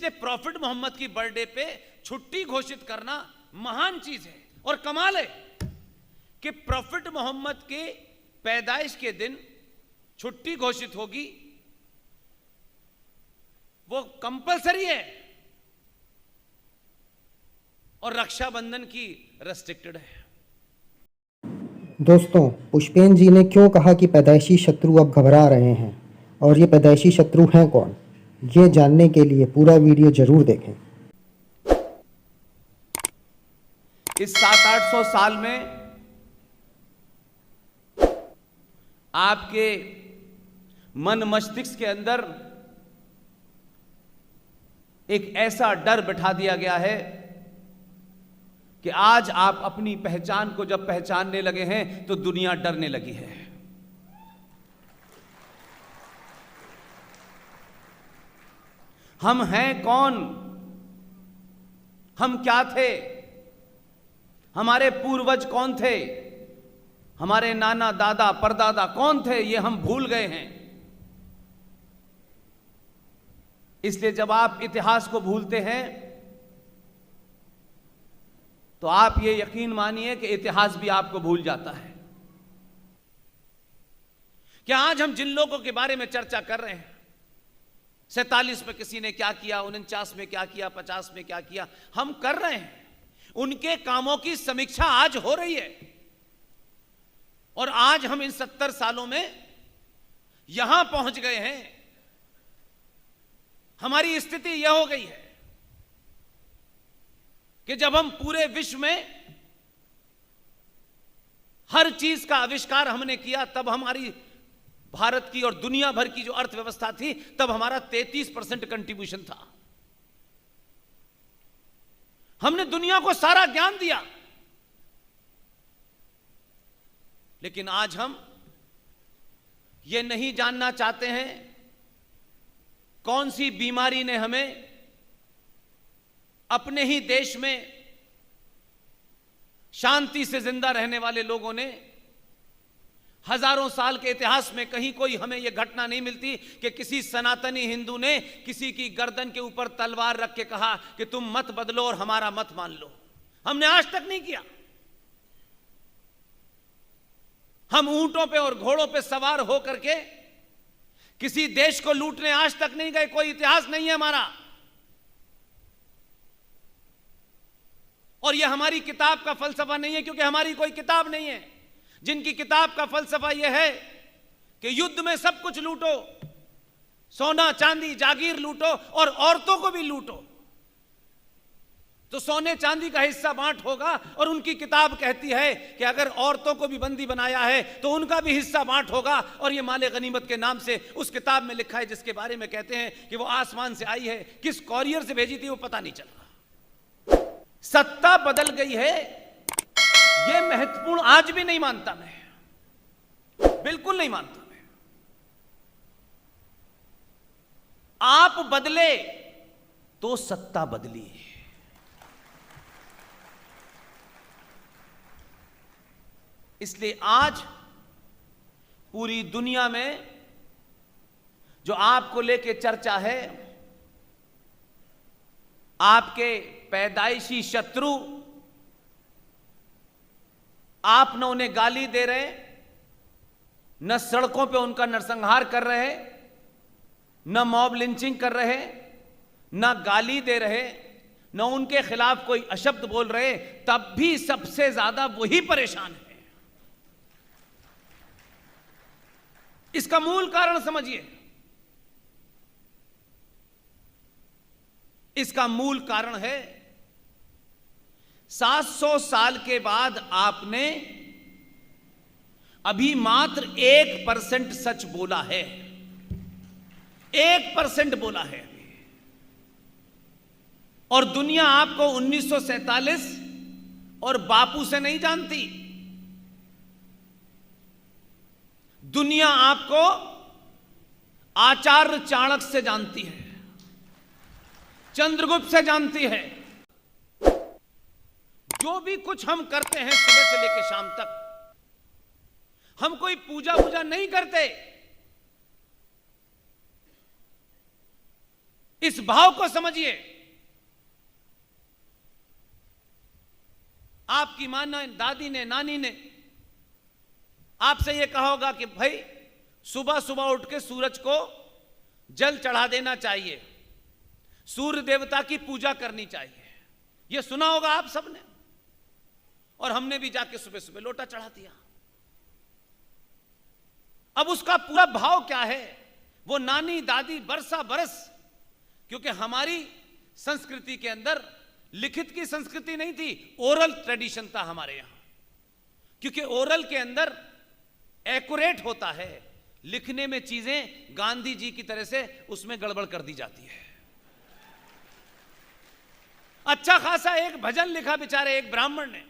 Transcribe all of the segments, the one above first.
इसलिए प्रॉफिट मोहम्मद की बर्थडे पे छुट्टी घोषित करना महान चीज है। और कमाल है कि प्रॉफिट मोहम्मद के पैदाइश के दिन छुट्टी घोषित होगी, वो कंपलसरी है, और रक्षाबंधन की रेस्ट्रिक्टेड है। दोस्तों, पुष्पेन जी ने क्यों कहा कि पैदाइशी शत्रु अब घबरा रहे हैं, और ये पैदाइशी शत्रु हैं कौन, ये जानने के लिए पूरा वीडियो जरूर देखें। इस 700-800 साल में आपके मन मस्तिष्क के अंदर एक ऐसा डर बिठा दिया गया है कि आज आप अपनी पहचान को जब पहचानने लगे हैं तो दुनिया डरने लगी है। हम हैं कौन, हम क्या थे, हमारे पूर्वज कौन थे, हमारे नाना दादा परदादा कौन थे, ये हम भूल गए हैं। इसलिए जब आप इतिहास को भूलते हैं तो आप ये यकीन मानिए कि इतिहास भी आपको भूल जाता है। क्या आज हम जिन लोगों के बारे में चर्चा कर रहे हैं, 47 में किसी ने क्या किया, 49 में क्या किया, 50 में क्या किया, हम कर रहे हैं, उनके कामों की समीक्षा आज हो रही है। और आज हम इन 70 सालों में यहां पहुंच गए हैं, हमारी स्थिति यह हो गई है कि जब हम पूरे विश्व में हर चीज का आविष्कार हमने किया, तब हमारी भारत की और दुनिया भर की जो अर्थव्यवस्था थी, तब हमारा 33% कंट्रीब्यूशन था। हमने दुनिया को सारा ज्ञान दिया, लेकिन आज हम ये नहीं जानना चाहते हैं कौन सी बीमारी ने हमें अपने ही देश में शांति से जिंदा रहने वाले लोगों ने हजारों साल के इतिहास में कहीं कोई हमें यह घटना नहीं मिलती कि किसी सनातनी हिंदू ने किसी की गर्दन के ऊपर तलवार रख के कहा कि तुम मत बदलो और हमारा मत मान लो। हमने आज तक नहीं किया। हम ऊंटों पे और घोड़ों पे सवार होकर के किसी देश को लूटने आज तक नहीं गए, कोई इतिहास नहीं है हमारा। और यह हमारी किताब का फलसफा नहीं है, क्योंकि हमारी कोई किताब नहीं है। जिनकी किताब का फलसफा यह है कि युद्ध में सब कुछ लूटो, सोना चांदी जागीर लूटो और औरतों को भी लूटो, तो सोने चांदी का हिस्सा बांट होगा। और उनकी किताब कहती है कि अगर औरतों को भी बंदी बनाया है तो उनका भी हिस्सा बांट होगा। और यह माले गनीमत के नाम से उस किताब में लिखा है, जिसके बारे में कहते हैं कि वो आसमान से आई है, किस कॉरियर से भेजी थी वो पता नहीं चल रहा। सत्ता बदल गई है, यह महत्वपूर्ण आज भी नहीं मानता मैं, बिल्कुल नहीं मानता मैं। आप बदले तो सत्ता बदली। इसलिए आज पूरी दुनिया में जो आपको लेके चर्चा है, आपके पैदाइशी शत्रु, आप न उन्हें गाली दे रहे, न सड़कों पे उनका नरसंहार कर रहे, न मॉब लिंचिंग कर रहे, न गाली दे रहे, न उनके खिलाफ कोई अशब्द बोल रहे, तब भी सबसे ज्यादा वही परेशान है। इसका मूल कारण समझिए। इसका मूल कारण है 700 साल के बाद आपने अभी मात्र 1% सच बोला है, 1% बोला है। और दुनिया आपको 1947 और बापू से नहीं जानती, दुनिया आपको आचार्य चाणक्य से जानती है, चंद्रगुप्त से जानती है। जो भी कुछ हम करते हैं सुबह से लेकर शाम तक, हम कोई पूजा वूजा नहीं करते। इस भाव को समझिए। आपकी मां ने, दादी ने, नानी ने आपसे यह कहा होगा कि भाई सुबह सुबह उठ के सूरज को जल चढ़ा देना चाहिए, सूर्य देवता की पूजा करनी चाहिए। यह सुना होगा आप सबने, और हमने भी जाके सुबह सुबह लोटा चढ़ा दिया। अब उसका पूरा भाव क्या है? वो नानी दादी बरसा बरस, क्योंकि हमारी संस्कृति के अंदर लिखित की संस्कृति नहीं थी, ओरल ट्रेडिशन था हमारे यहां। क्योंकि ओरल के अंदर एक्यूरेट होता है, लिखने में चीजें गांधी जी की तरह से उसमें गड़बड़ कर दी जाती है। अच्छा खासा एक भजन लिखा बेचारे एक ब्राह्मण ने,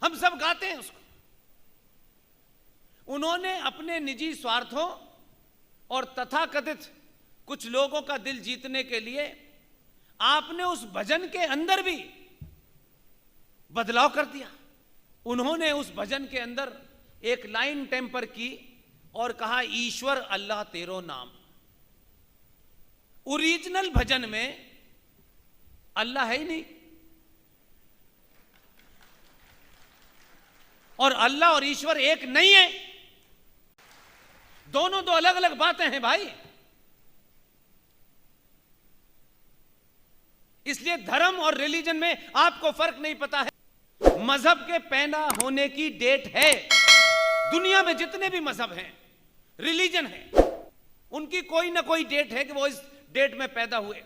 हम सब गाते हैं उसको। उन्होंने अपने निजी स्वार्थों और तथाकथित कुछ लोगों का दिल जीतने के लिए आपने उस भजन के अंदर भी बदलाव कर दिया। उन्होंने उस भजन के अंदर एक लाइन टेम्पर की और कहा, ईश्वर अल्लाह तेरो नाम। ओरिजिनल भजन में अल्लाह है ही नहीं, और अल्लाह और ईश्वर एक नहीं है, दोनों दो अलग अलग बातें हैं भाई। इसलिए धर्म और रिलीजन में आपको फर्क नहीं पता है। मजहब के पैदा होने की डेट है। दुनिया में जितने भी मजहब हैं, रिलीजन है, उनकी कोई ना कोई डेट है कि वो इस डेट में पैदा हुए।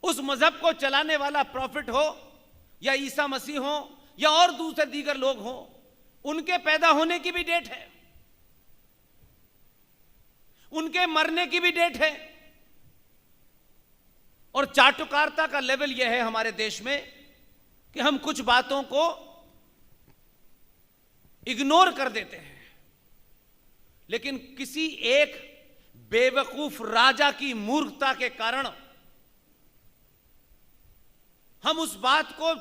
उस मजहब को चलाने वाला प्रॉफिट हो या ईसा मसीह हो या और दूसरे दीगर लोग हो, उनके पैदा होने की भी डेट है, उनके मरने की भी डेट है। और चाटुकारिता का लेवल यह है हमारे देश में कि हम कुछ बातों को इग्नोर कर देते हैं, लेकिन किसी एक बेवकूफ राजा की मूर्खता के कारण हम उस बात को,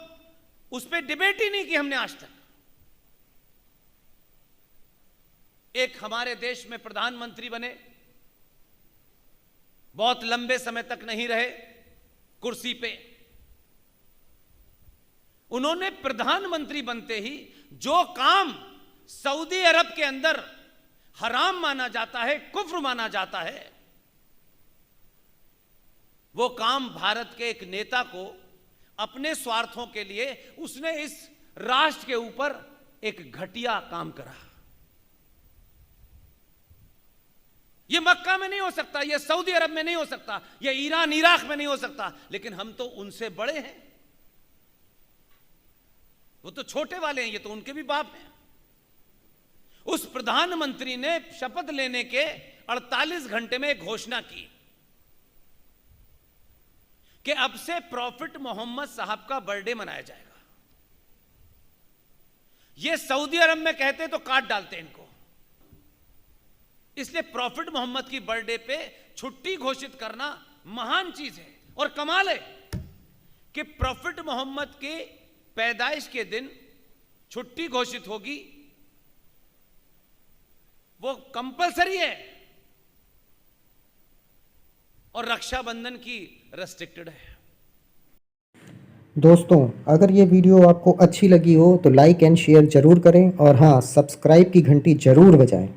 उस पर डिबेट ही नहीं की हमने आज तक। एक हमारे देश में प्रधानमंत्री बने, बहुत लंबे समय तक नहीं रहे कुर्सी पे। उन्होंने प्रधानमंत्री बनते ही जो काम सऊदी अरब के अंदर हराम माना जाता है, कुफ्र माना जाता है, वो काम भारत के एक नेता को अपने स्वार्थों के लिए उसने इस राष्ट्र के ऊपर एक घटिया काम करा। ये मक्का में नहीं हो सकता, ये सऊदी अरब में नहीं हो सकता, ये ईरान इराक में नहीं हो सकता, लेकिन हम तो उनसे बड़े हैं। वो तो छोटे वाले हैं, ये तो उनके भी बाप हैं। उस प्रधानमंत्री ने शपथ लेने के 48 घंटे में एक घोषणा की कि अब से प्रॉफिट मोहम्मद साहब का बर्थडे मनाया जाएगा। ये सऊदी अरब में कहते तो काट डालते इनको। इसलिए प्रॉफिट मोहम्मद की बर्थडे पे छुट्टी घोषित करना महान चीज है। और कमाल है कि प्रॉफिट मोहम्मद के पैदाइश के दिन छुट्टी घोषित होगी, वो कंपलसरी है, और रक्षाबंधन की रेस्ट्रिक्टेड है। दोस्तों, अगर ये वीडियो आपको अच्छी लगी हो तो लाइक एंड शेयर जरूर करें, और हाँ, सब्सक्राइब की घंटी जरूर बजाएं।